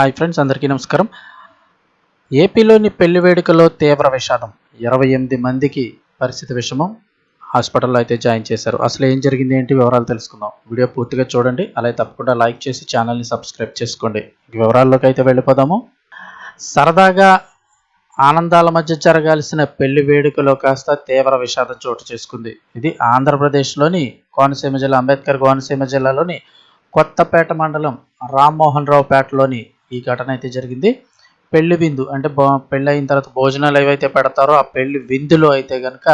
Hi friends, అందరికీ నమస్కారం. ఏపీలోని పెళ్లి వేడుకలో తీవ్ర విషాదం. 28 మందికి పరిస్థితి విషమం. హాస్పిటల్లో అయితే జాయిన్ చేశారు. అసలు ఏం జరిగింది, ఏంటి వివరాలు తెలుసుకుందాం. వీడియో పూర్తిగా చూడండి, అలాగే తప్పకుండా లైక్ చేసి ఛానల్ని సబ్స్క్రైబ్ చేసుకోండి. వివరాల్లోకి అయితే వెళ్ళిపోదాము. సరదాగా ఆనందాల మధ్య జరగాల్సిన పెళ్లి వేడుకలో కాస్త తీవ్ర విషాదం చోటు చేసుకుంది. ఇది ఆంధ్రప్రదేశ్లోని కోనసీమ జిల్లా, అంబేద్కర్ కోనసీమ జిల్లాలోని కొత్తపేట మండలం రామ్మోహన్ రావు పేటలోని ఈ ఘటన అయితే జరిగింది. పెళ్లి విందు అంటే పెళ్ళి అయిన తర్వాత భోజనాలు ఏవైతే పెడతారో ఆ పెళ్లి విందులో అయితే కనుక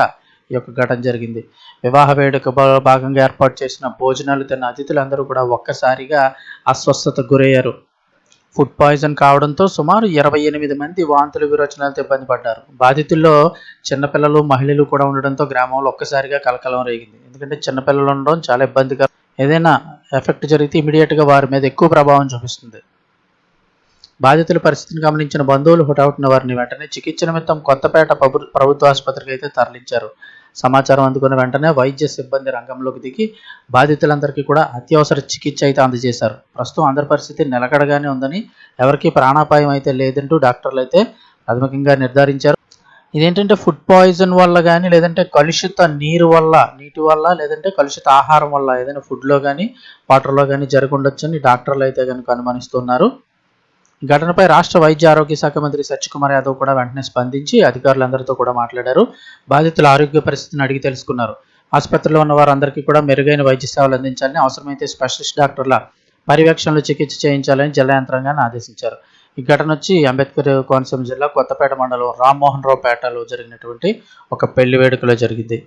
ఈ యొక్క ఘటన జరిగింది. వివాహ వేడుక భాగంగా ఏర్పాటు చేసిన భోజనాలు తిన్న అతిథులందరూ కూడా ఒక్కసారిగా అస్వస్థతకు గురయ్యారు. ఫుడ్ పాయిజన్ కావడంతో సుమారు 28 మంది వాంతులు విరోచనాలతో ఇబ్బంది పడ్డారు. బాధితుల్లో చిన్నపిల్లలు, మహిళలు కూడా ఉండడంతో గ్రామంలో ఒక్కసారిగా కలకలం రేగింది. ఎందుకంటే చిన్నపిల్లలు ఉండడం చాలా ఇబ్బందిగా, ఏదైనా ఎఫెక్ట్ జరిగితే ఇమీడియట్గా వారి మీద ఎక్కువ ప్రభావం చూపిస్తుంది. బాధితుల పరిస్థితిని గమనించిన బంధువులు హుటాహుటిన వారిని వెంటనే చికిత్స నిమిత్తం కొత్తపేట ప్రభుత్వ ఆసుపత్రికి అయితే తరలించారు. సమాచారం అందుకున్న వెంటనే వైద్య సిబ్బంది రంగంలోకి దిగి బాధితులందరికీ కూడా అత్యవసర చికిత్స అయితే అందజేశారు. ప్రస్తుతం అందరి పరిస్థితి నిలకడగానే ఉందని, ఎవరికీ ప్రాణాపాయం అయితే లేదంటూ డాక్టర్లు అయితే ప్రాథమికంగా నిర్ధారించారు. ఇదేంటంటే ఫుడ్ పాయిజన్ వల్ల కానీ, లేదంటే కలుషిత నీటి వల్ల, లేదంటే కలుషిత ఆహారం వల్ల ఏదైనా ఫుడ్లో కానీ వాటర్లో కానీ జరిగి ఉండొచ్చని డాక్టర్లు అయితే కనుక అనుమానిస్తున్నారు. ఈ ఘటనపై రాష్ట్ర వైద్య ఆరోగ్య శాఖ మంత్రి సత్యకుమార్ యాదవ్ కూడా వెంటనే స్పందించి అధికారులందరితో కూడా మాట్లాడారు. బాధితుల ఆరోగ్య పరిస్థితిని అడిగి తెలుసుకున్నారు. ఆసుపత్రిలో ఉన్న వారందరికీ కూడా మెరుగైన వైద్య సేవలు అందించాలని, అవసరమైతే స్పెషలిస్ట్ డాక్టర్ల పర్యవేక్షణలో చికిత్స చేయించాలని జిల్లా యంత్రాంగాన్ని ఆదేశించారు. ఈ ఘటన వచ్చి అంబేద్కర్ కోనసీమ జిల్లా కొత్తపేట మండలం రామ్మోహన్ రావు పేటలో జరిగినటువంటి ఒక పెళ్లి వేడుకలో జరిగింది.